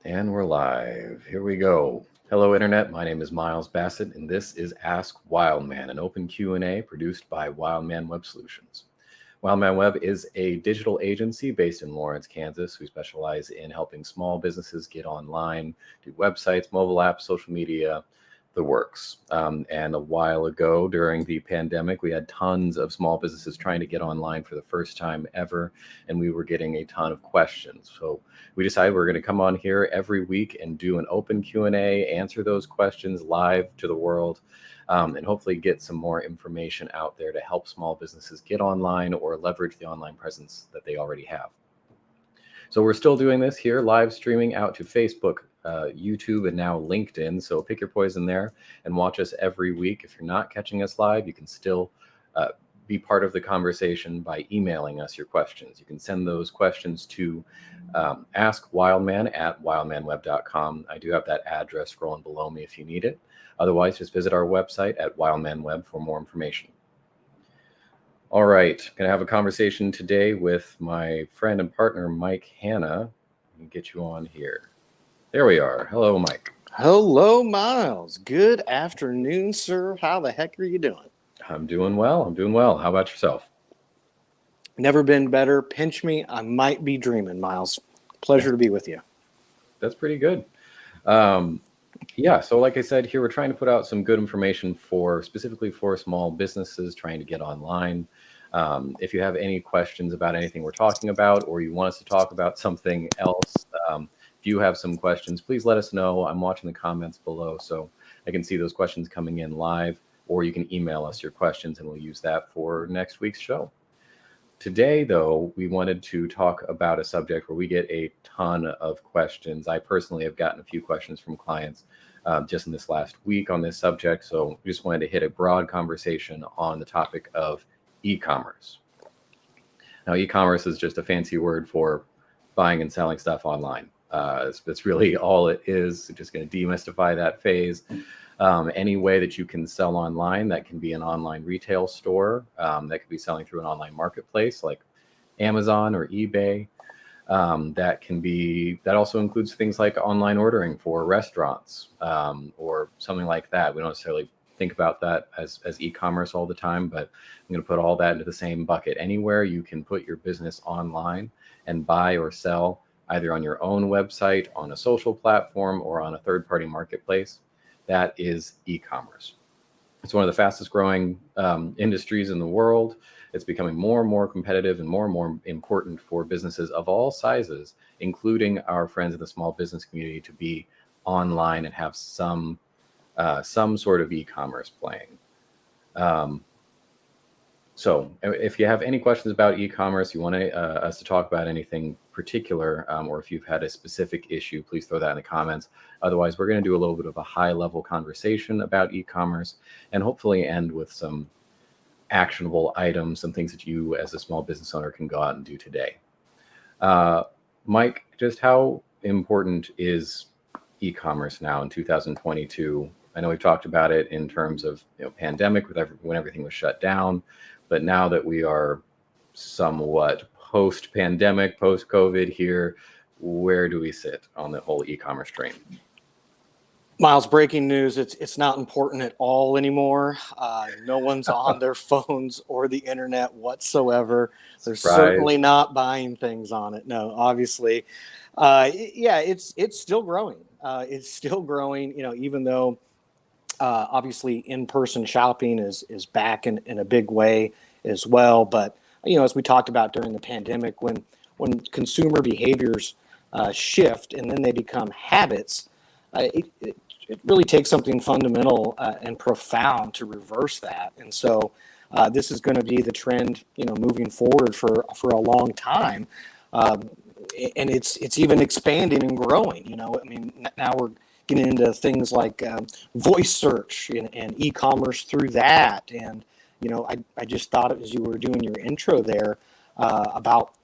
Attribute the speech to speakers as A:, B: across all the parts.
A: And we're live. Here we go. Hello, Internet. My name is Miles Bassett, and this is Ask Wildman, an open Q&A produced by Wildman Web Solutions. Wildman Web is a digital agency based in Lawrence, Kansas. We specialize in helping small businesses get online, do websites, mobile apps, social media, the works. And a while ago during the pandemic, we had tons of small businesses trying to get online for the first time ever, and we were getting a ton of questions. So we decided we're going to come on here every week and do an open Q&A, answer those questions live to the world, and hopefully get some more information out there to help small businesses get online or leverage the online presence that they already have. So we're still doing this here, live streaming out to Facebook, YouTube, and now LinkedIn. So pick your poison there and watch us every week. If you're not catching us live, you can still be part of the conversation by emailing us your questions. You can send those questions to askwildman@wildmanweb.com. I do have that address scrolling below me if you need it. Otherwise, just visit our website at Wildman Web for more information. All right, going to have a conversation today with my friend and partner, Mike Hanna. Let me get you on here. There we are. Hello, Mike.
B: Hello, Miles. Good afternoon, sir. How the heck are you doing?
A: I'm doing well. How about yourself?
B: Never been better. Pinch me. I might be dreaming, Miles. Pleasure to be with you.
A: That's pretty good. So like I said, here we're trying to put out some good information specifically for small businesses trying to get online. If you have any questions about anything we're talking about, or you want us to talk about something else, if you have some questions, please let us know. I'm watching the comments below, so I can see those questions coming in live, or you can email us your questions and we'll use that for next week's show. Today, though, we wanted to talk about a subject where we get a ton of questions. I personally have gotten a few questions from clients just in this last week on this subject, so we just wanted to hit a broad conversation on the topic of e-commerce. Now, e-commerce is just a fancy word for buying and selling stuff online. That's really all it is. Just going to demystify that phase. Any way that you can sell online, that can be an online retail store, that could be selling through an online marketplace like Amazon or eBay. That also includes things like online ordering for restaurants, or something like that. We don't necessarily think about that as e-commerce all the time, but I'm going to put all that into the same bucket. Anywhere you can put your business online and buy or sell, either on your own website, on a social platform, or on a third-party marketplace, that is e-commerce. It's one of the fastest growing industries in the world. It's becoming more and more competitive and more important for businesses of all sizes, including our friends in the small business community, to be online and have some sort of e-commerce playing. So if you have any questions about e-commerce, you want us to talk about anything particular, or if you've had a specific issue, please throw that in the comments. Otherwise, we're going to do a little bit of a high-level conversation about e-commerce and hopefully end with some actionable items, some things that you as a small business owner can go out and do today. Mike, just how important is e-commerce now in 2022? I know we've talked about it in terms of pandemic when everything was shut down, but now that we are somewhat post-pandemic, post-COVID here, where do we sit on the whole e-commerce train?
B: Miles, breaking news. It's not important at all anymore. No one's on their phones or the internet whatsoever. They're certainly not buying things on it. No, obviously. It's still growing. It's still growing, even though obviously in-person shopping is back in a big way as well. But, as we talked about during the pandemic, when consumer behaviors shift and then they become habits, it really takes something fundamental and profound to reverse that. And so this is going to be the trend, moving forward for a long time. And it's even expanding and growing. Now we're getting into things like voice search and e-commerce through that. And, I just thought as you were doing your intro there about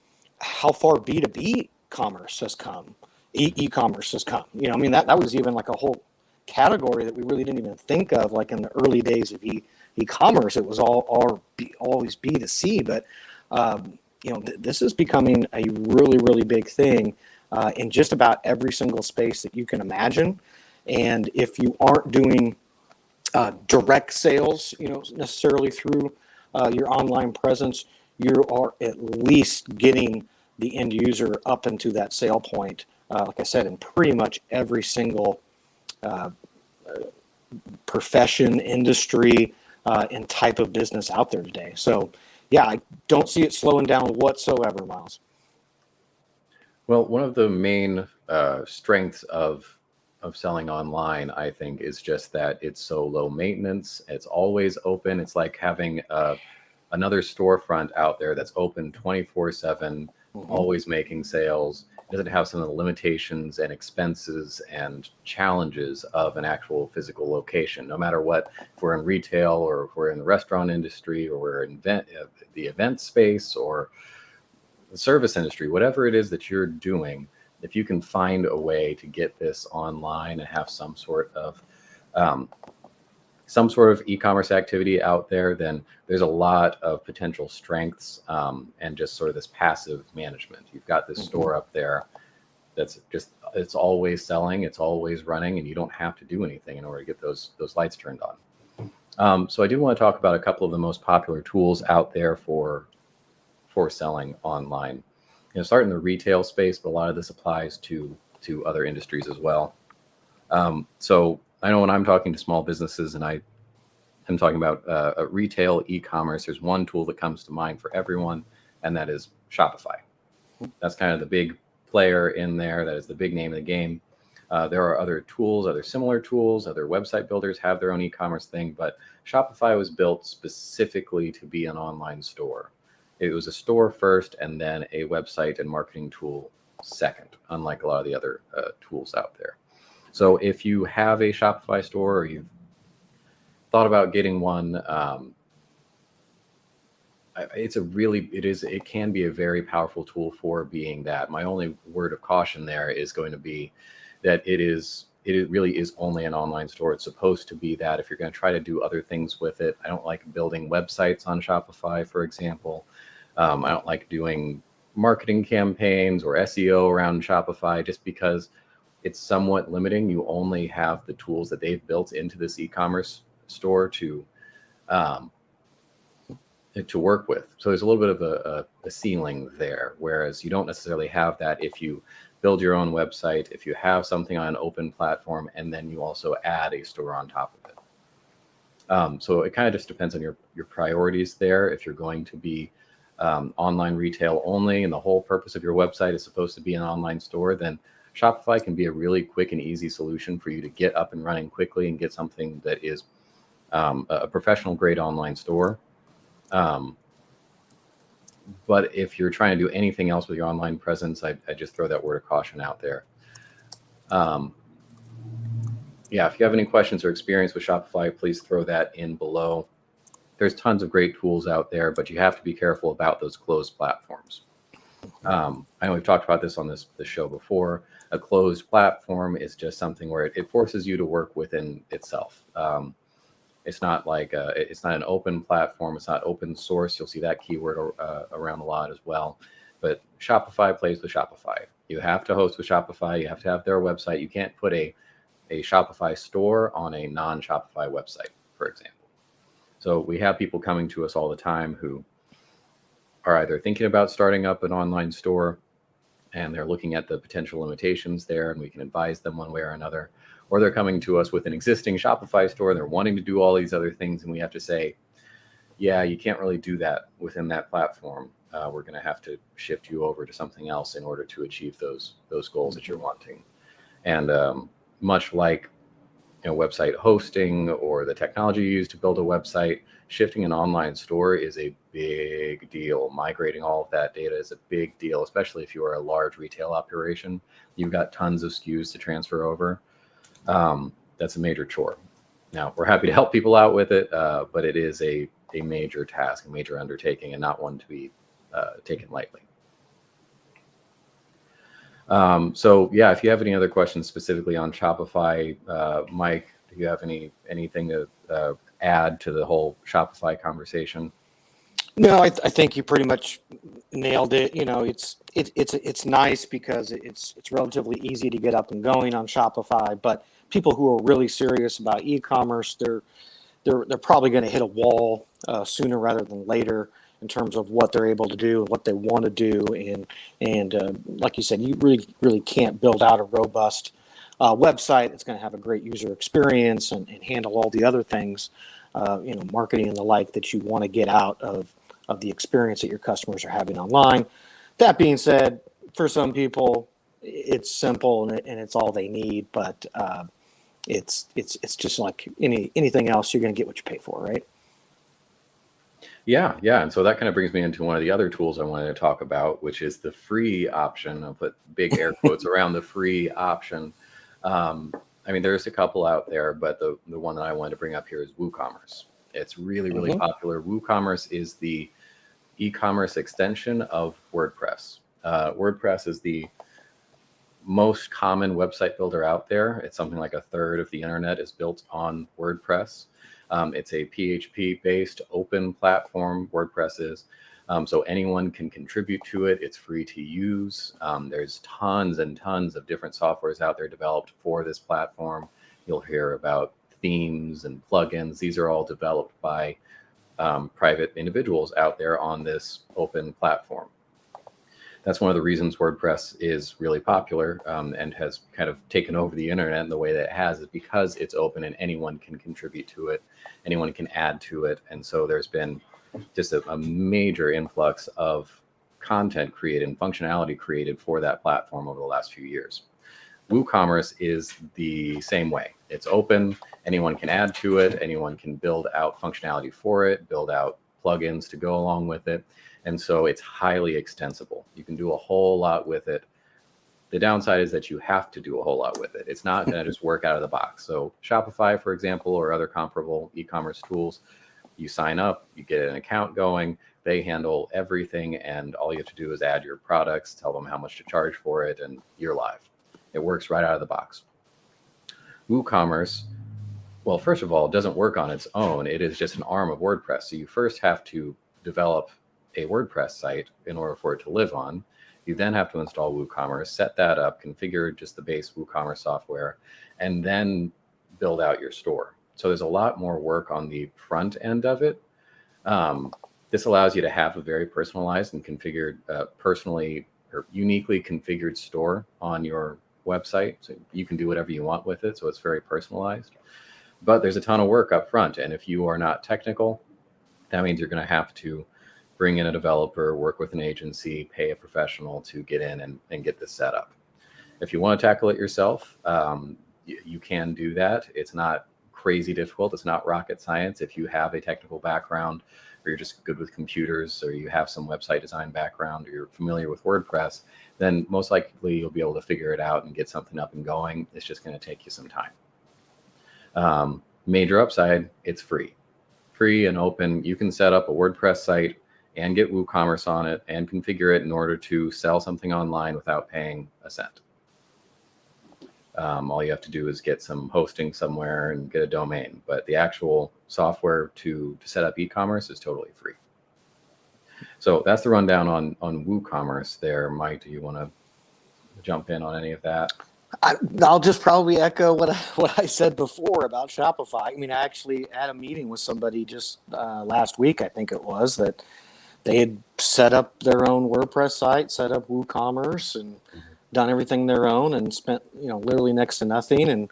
B: how far B2B commerce has come, e-commerce has come. That was even like a whole category that we really didn't even think of, like in the early days of e-commerce. It was always B2C, but this is becoming a really, really big thing. in just about every single space that you can imagine. And if you aren't doing direct sales, necessarily through your online presence, you are at least getting the end user up into that sale point, like I said, in pretty much every single profession, industry, and type of business out there today. So, yeah, I don't see it slowing down whatsoever, Miles.
A: Well, one of the main strengths of selling online, I think, is just that it's so low maintenance. It's always open. It's like having another storefront out there that's open 24/7, always making sales. It doesn't have some of the limitations and expenses and challenges of an actual physical location. No matter what, if we're in retail or if we're in the restaurant industry or we're in the event space or the service industry, whatever it is that you're doing, if you can find a way to get this online and have some sort of e-commerce activity out there, then there's a lot of potential strengths and just sort of this passive management. You've got this store up there that's just, it's always selling, it's always running, and you don't have to do anything in order to get those lights turned on. So I do want to talk about a couple of the most popular tools out there for selling online. Start in the retail space, but a lot of this applies to other industries as well. So I know when I'm talking to small businesses and I'm talking about a retail e-commerce, there's one tool that comes to mind for everyone, and that is Shopify. That's kind of the big player in there. That is the big name of the game. There are other tools, other similar tools, other website builders have their own e-commerce thing, but Shopify was built specifically to be an online store. It was a store first and then a website and marketing tool second, unlike a lot of the other tools out there. So if you have a Shopify store or you've thought about getting one, it can be a very powerful tool for being that. My only word of caution there is going to be that it really is only an online store. It's supposed to be that. If you're going to try to do other things with it, I don't like building websites on Shopify, for example. I don't like doing marketing campaigns or SEO around Shopify just because it's somewhat limiting. You only have the tools that they've built into this e-commerce store to work with. So there's a little bit of a ceiling there, whereas you don't necessarily have that if you build your own website, if you have something on an open platform, and then you also add a store on top of it. So it kind of just depends on your priorities there. If you're going to be online retail only and the whole purpose of your website is supposed to be an online store, then Shopify can be a really quick and easy solution for you to get up and running quickly and get something that is a professional grade online store. But if you're trying to do anything else with your online presence, I just throw that word of caution out there. Yeah, if you have any questions or experience with Shopify, please throw that in below. There's tons of great tools out there, but you have to be careful about those closed platforms. I know we've talked about this on this show before. A closed platform is just something where it forces you to work within itself. It's not like it's not an open platform. It's not open source. You'll see that keyword around a lot as well. But Shopify plays with Shopify. You have to host with Shopify. You have to have their website. You can't put a Shopify store on a non-Shopify website, for example. So we have people coming to us all the time who are either thinking about starting up an online store and they're looking at the potential limitations there, and we can advise them one way or another, or they're coming to us with an existing Shopify store and they're wanting to do all these other things, and we have to say, yeah, you can't really do that within that platform. We're going to have to shift you over to something else in order to achieve those goals that you're wanting. And much like website hosting or the technology you use to build a website, shifting an online store is a big deal. Migrating all of that data is a big deal, especially if you are a large retail operation. You've got tons of SKUs to transfer over. That's a major chore. Now, we're happy to help people out with it, but it is a major task, a major undertaking, and not one to be taken lightly. So yeah, if you have any other questions specifically on Shopify, Mike, do you have anything to add to the whole Shopify conversation?
B: No, I think you pretty much nailed it. it's nice because it's relatively easy to get up and going on Shopify. But people who are really serious about e-commerce, they're probably going to hit a wall sooner rather than later in terms of what they're able to do and what they want to do. And like you said, you really can't build out a robust website that's going to have a great user experience and handle all the other things, marketing and the like that you want to get out of the experience that your customers are having online. That being said, for some people, it's simple and it's all they need, but it's just like anything else. You're going to get what you pay for, right?
A: Yeah. And so that kind of brings me into one of the other tools I wanted to talk about, which is the free option. I'll put big air quotes around the free option. I mean, there's a couple out there, but the one that I wanted to bring up here is WooCommerce. It's really popular. WooCommerce is the e-commerce extension of WordPress. WordPress is the most common website builder out there. It's something like a third of the internet is built on WordPress. It's a PHP-based open platform, WordPress is. So anyone can contribute to it. It's free to use. There's tons and tons of different softwares out there developed for this platform. You'll hear about themes and plugins. These are all developed by private individuals out there on this open platform. That's one of the reasons WordPress is really popular and has kind of taken over the internet in the way that it has, is because it's open and anyone can contribute to it, anyone can add to it. And so there's been just a major influx of content created and functionality created for that platform over the last few years. WooCommerce is the same way. It's open, anyone can add to it, anyone can build out functionality for it, build out plugins to go along with it. And so it's highly extensible. You can do a whole lot with it. The downside is that you have to do a whole lot with it. It's not going to just work out of the box. So Shopify, for example, or other comparable e-commerce tools, you sign up, you get an account going, they handle everything, and all you have to do is add your products, tell them how much to charge for it, and you're live. It works right out of the box. WooCommerce, well, first of all, it doesn't work on its own. It is just an arm of WordPress. So you first have to develop a WordPress site in order for it to live on. You then have to install WooCommerce, set that up, configure just the base WooCommerce software, and then build out your store. So there's a lot more work on the front end of it. This allows you to have a very personalized and configured, personally or uniquely configured store on your website. So you can do whatever you want with it. So it's very personalized. But there's a ton of work up front. And if you are not technical, that means you're going to have to bring in a developer, work with an agency, pay a professional to get in and get this set up. If you want to tackle it yourself, you can do that. It's not crazy difficult. It's not rocket science. If you have a technical background, or you're just good with computers, or you have some website design background, or you're familiar with WordPress, then most likely you'll be able to figure it out and get something up and going. It's just going to take you some time. Major upside, it's free and open. You can set up a WordPress site and get WooCommerce on it and configure it in order to sell something online without paying a cent. All you have to do is get some hosting somewhere and get a domain, but the actual software to set up e-commerce is totally free. So that's the rundown on WooCommerce there. Mike, do you want to jump in on any of that?
B: I'll just probably echo what I said before about Shopify. I mean, I actually had a meeting with somebody just last week, I think it was, that they had set up their own WordPress site, set up WooCommerce, and done everything their own, and spent literally next to nothing. And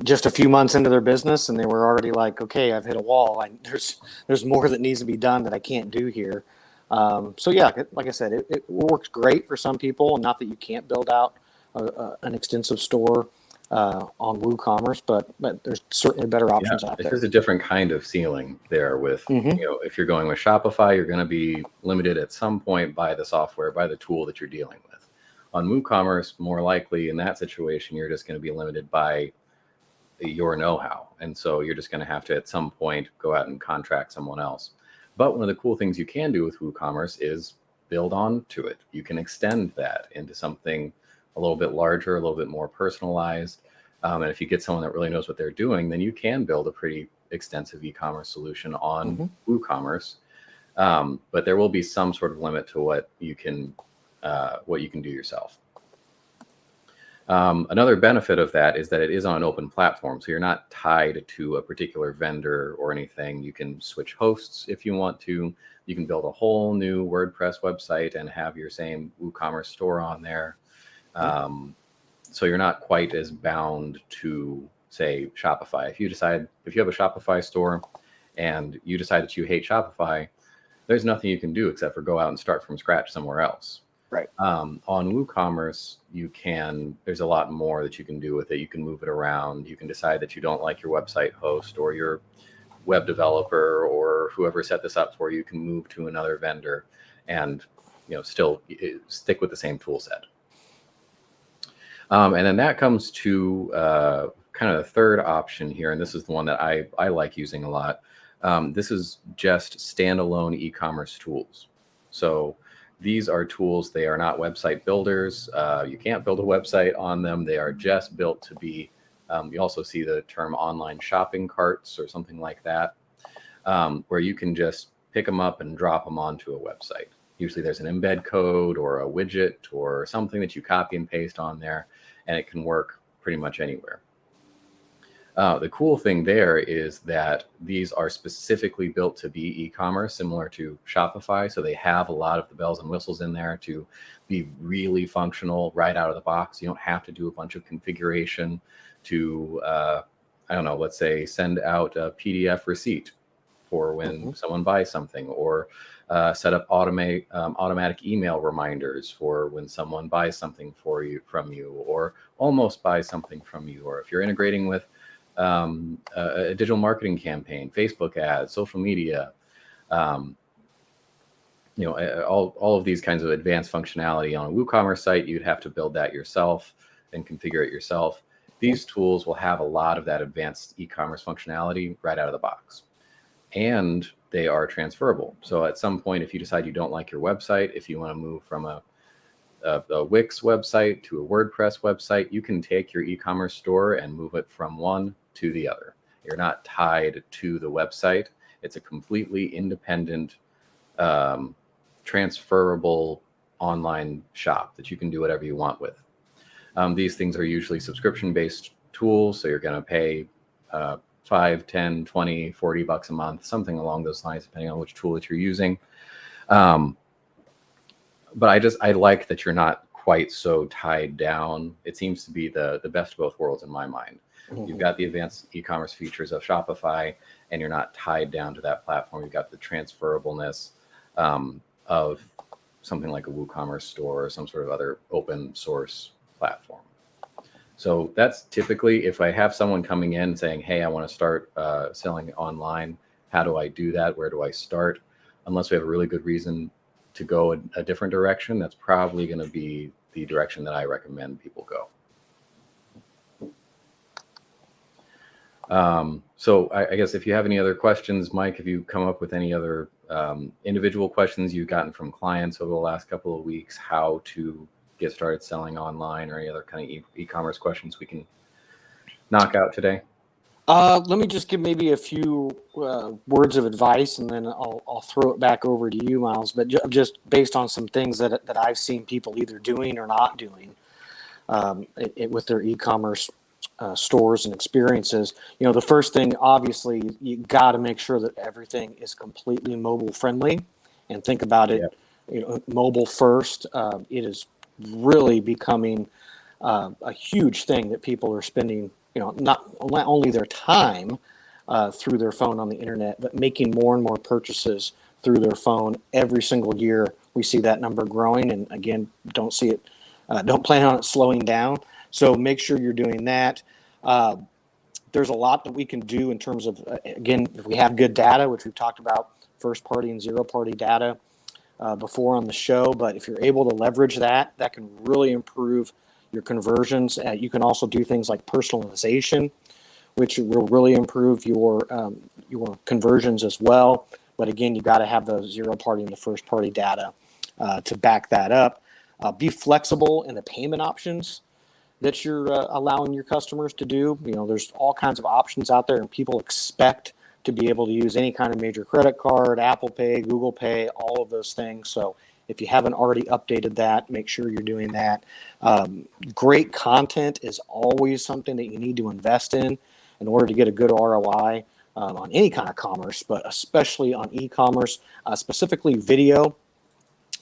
B: just a few months into their business, and they were already like, okay, I've hit a wall. There's more that needs to be done that I can't do here. So yeah, like I said, it works great for some people, and not that you can't build out an extensive store on WooCommerce, but there's certainly better options out there.
A: There's a different kind of ceiling there with, if you're going with Shopify, you're going to be limited at some point by the software, by the tool that you're dealing with. On WooCommerce, more likely in that situation, you're just going to be limited by your know-how. And so you're just going to have to, at some point, go out and contract someone else. But one of the cool things you can do with WooCommerce is build on to it. You can extend that into something a little bit larger, a little bit more personalized. And if you get someone that really knows what they're doing, then you can build a pretty extensive e-commerce solution on WooCommerce. But there will be some sort of limit to what you can what you can do yourself. Another benefit of that is that it is on an open platform, so you're not tied to a particular vendor or anything. You can switch hosts if you want to. You can build a whole new WordPress website and have your same WooCommerce store on there. So you're not quite as bound to, say, Shopify. If you have a Shopify store and you decide that you hate Shopify, there's nothing you can do except for go out and start from scratch somewhere else.
B: Right.
A: On WooCommerce, there's a lot more that you can do with it. You can move it around. You can decide that you don't like your website host or your web developer or whoever set this up for you. You can move to another vendor and still stick with the same tool set. And then that comes to kind of the third option here, and this is the one that I like using a lot. This is just standalone e-commerce tools. So these are tools. They are not website builders. You can't build a website on them. They are just built to be, you also see the term online shopping carts or something like that, where you can just pick them up and drop them onto a website. Usually there's an embed code or a widget or something that you copy and paste on there, and it can work pretty much anywhere. The cool thing there is that these are specifically built to be e-commerce, similar to Shopify. So they have a lot of the bells and whistles in there to be really functional right out of the box. You don't have to do a bunch of configuration to, let's say send out a PDF receipt for when someone buys something, or set up automatic email reminders for when someone buys something from you, or almost buys something from you, or if you're integrating with a digital marketing campaign, Facebook ads, social media, all of these kinds of advanced functionality on a WooCommerce site. You'd have to build that yourself and configure it yourself. These tools will have a lot of that advanced e-commerce functionality right out of the box, and they are transferable. So at some point, if you decide you don't like your website, if you want to move from a Wix website to a WordPress website, you can take your e-commerce store and move it from one to the other. You're not tied to the website. It's a completely independent, transferable online shop that you can do whatever you want with. These things are usually subscription-based tools, so you're going to pay $5, $10, $20, $40 a month, something along those lines, depending on which tool that you're using. But I like that you're not quite so tied down. It seems to be the best of both worlds in my mind. You've got the advanced e-commerce features of Shopify, and you're not tied down to that platform. You've got the transferableness of something like a WooCommerce store or some sort of other open source platform. So that's typically, if I have someone coming in saying, hey, I want to start selling online, how do I do that? Where do I start? Unless we have a really good reason to go a different direction, that's probably going to be the direction that I recommend people go. So I guess if you have any other questions, Mike, if you come up with any other individual questions you've gotten from clients over the last couple of weeks, how to get started selling online, or any other kind of e-commerce questions we can knock out today.
B: Let me just give maybe a few words of advice, and then I'll throw it back over to you, Miles. But just based on some things that I've seen people either doing or not doing with their e-commerce stores and experiences. The first thing, obviously, you got to make sure that everything is completely mobile friendly, and think about it, mobile first. It is really becoming a huge thing that people are spending. Not only their time through their phone on the internet, but making more and more purchases through their phone every single year. We see that number growing, and again, don't plan on it slowing down. So make sure you're doing that. There's a lot that we can do in terms of, again, if we have good data, which we've talked about, first party and zero party data before on the show. But if you're able to leverage that can really improve your conversions. You can also do things like personalization, which will really improve your conversions as well. But again, you got to have the zero party and the first party data to back that up. Be flexible in the payment options that you're allowing your customers to do. There's all kinds of options out there, and people expect to be able to use any kind of major credit card, Apple Pay, Google Pay, all of those things. So If you haven't already updated that, make sure you're doing that. Great content is always something that you need to invest in order to get a good ROI on any kind of commerce, but especially on e-commerce, specifically video.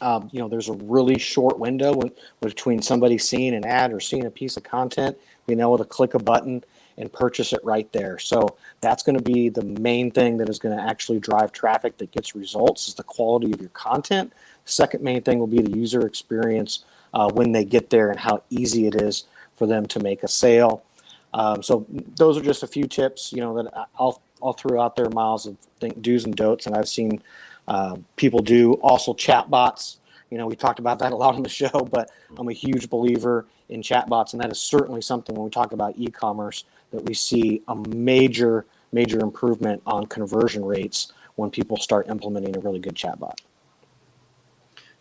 B: There's a really short window between somebody seeing an ad or seeing a piece of content, being able to click a button and purchase it right there. So that's going to be the main thing that is going to actually drive traffic that gets results, is the quality of your content. The second main thing will be the user experience when they get there and how easy it is for them to make a sale. So those are just a few tips, that I'll throw out there, Miles, of do's and don'ts. And I've seen people do also chatbots. We talked about that a lot on the show, but I'm a huge believer in chatbots, and that is certainly something when we talk about e-commerce that we see a major improvement on conversion rates when people start implementing a really good chatbot.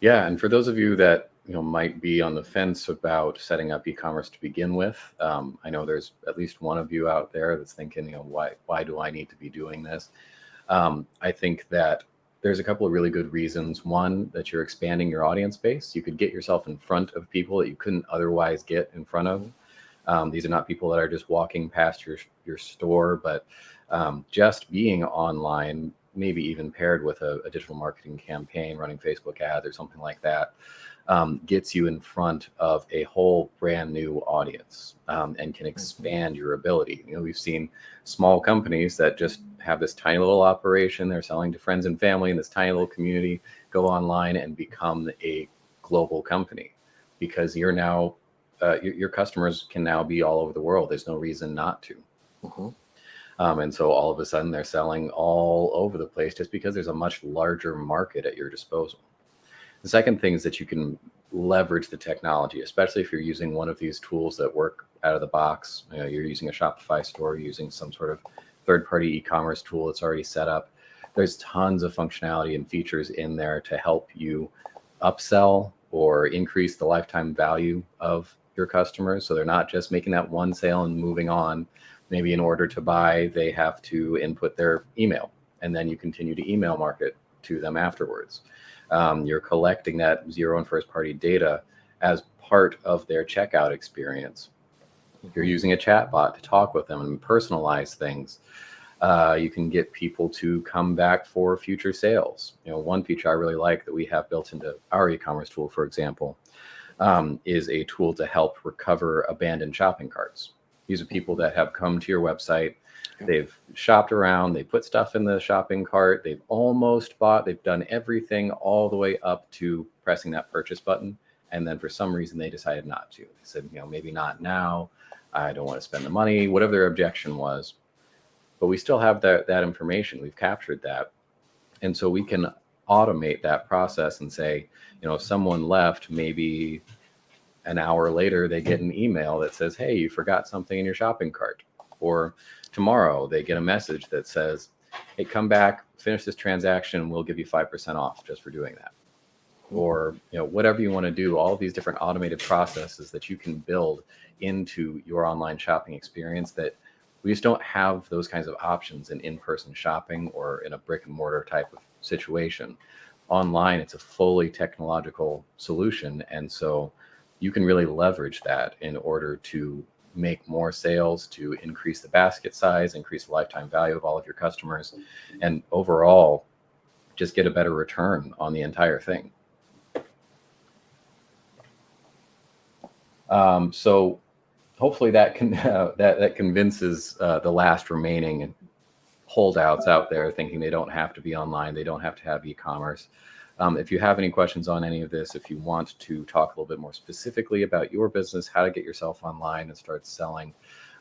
A: Yeah, and for those of you that might be on the fence about setting up e-commerce to begin with, I know there's at least one of you out there that's thinking, why do I need to be doing this? I think that there's a couple of really good reasons. One, that you're expanding your audience base. You could get yourself in front of people that you couldn't otherwise get in front of. These are not people that are just walking past your store, but just being online, maybe even paired with a digital marketing campaign, running Facebook ads or something like that, gets you in front of a whole brand new audience and can expand your ability. We've seen small companies that just have this tiny little operation. They're selling to friends and family in this tiny little community, go online and become a global company because you're now your customers can now be all over the world. There's no reason not to. And so all of a sudden they're selling all over the place just because there's a much larger market at your disposal. The second thing is that you can leverage the technology, especially if you're using one of these tools that work out of the box. You're using a Shopify store, using some sort of third-party e-commerce tool that's already set up. There's tons of functionality and features in there to help you upsell or increase the lifetime value of your customers. So they're not just making that one sale and moving on. Maybe in order to buy, they have to input their email, and then you continue to email market to them afterwards. You're collecting that zero and first party data as part of their checkout experience. You're using a chatbot to talk with them and personalize things. You can get people to come back for future sales. One feature I really like that we have built into our e-commerce tool, for example, is a tool to help recover abandoned shopping carts. These are people that have come to your website. They've shopped around, they put stuff in the shopping cart, they've almost bought, they've done everything all the way up to pressing that purchase button. And then for some reason they decided not to. They said, maybe not now. I don't want to spend the money, whatever their objection was. But we still have that information. We've captured that. And so we can automate that process and say, if someone left, maybe an hour later, they get an email that says, hey, you forgot something in your shopping cart. Or tomorrow they get a message that says, hey, come back, finish this transaction, we'll give you 5% off just for doing that. Or whatever you want to do, all of these different automated processes that you can build into your online shopping experience that we just don't have those kinds of options in in-person shopping or in a brick and mortar type of situation. Online, it's a fully technological solution. And so you can really leverage that in order to make more sales, to increase the basket size, increase the lifetime value of all of your customers, and overall just get a better return on the entire thing. So hopefully that convinces the last remaining holdouts out there thinking they don't have to be online, they don't have to have e-commerce. If you have any questions on any of this, if you want to talk a little bit more specifically about your business, how to get yourself online and start selling,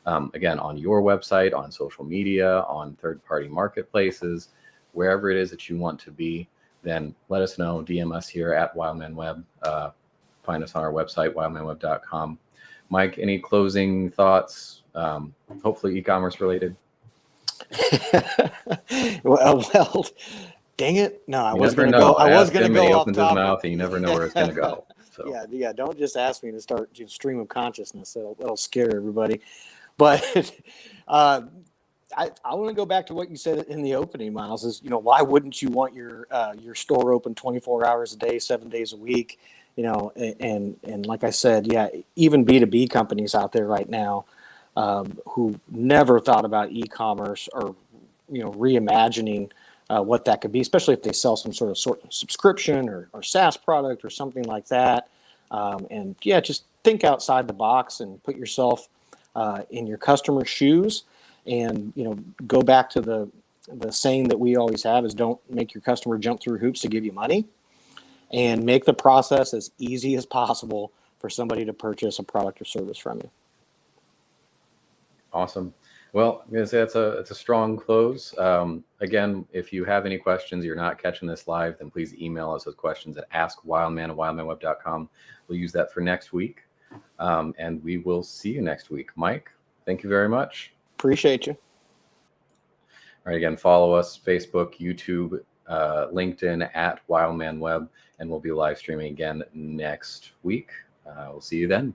A: again, on your website, on social media, on third-party marketplaces, wherever it is that you want to be, then let us know. DM us here at Wildman Web. Find us on our website, wildmanweb.com. Mike, any closing thoughts? Hopefully e-commerce related.
B: well, dang it! No, I was going to go. I was going to go
A: he
B: off
A: opens
B: topic.
A: his mouth, and you never know where it's going to go. So.
B: Yeah. Don't just ask me to start stream of consciousness. It'll scare everybody. But I want to go back to what you said in the opening, Miles. Is why wouldn't you want your store open 24 hours a day, 7 days a week? And like I said, yeah, even B2B companies out there right now who never thought about e-commerce or reimagining what that could be, especially if they sell some sort of subscription or SaaS product or something like that. And yeah, just think outside the box and put yourself in your customer's shoes, and go back to the saying that we always have is don't make your customer jump through hoops to give you money, and make the process as easy as possible for somebody to purchase a product or service from you.
A: Awesome. Well, I'm going to say it's a strong close. Again, if you have any questions, you're not catching this live, then please email us with questions at askwildman@wildmanweb.com. We'll use that for next week. And we will see you next week. Mike, thank you very much.
B: Appreciate you.
A: All right, again, follow us, Facebook, YouTube, LinkedIn at Wildman Web, and we'll be live streaming again next week. We'll see you then.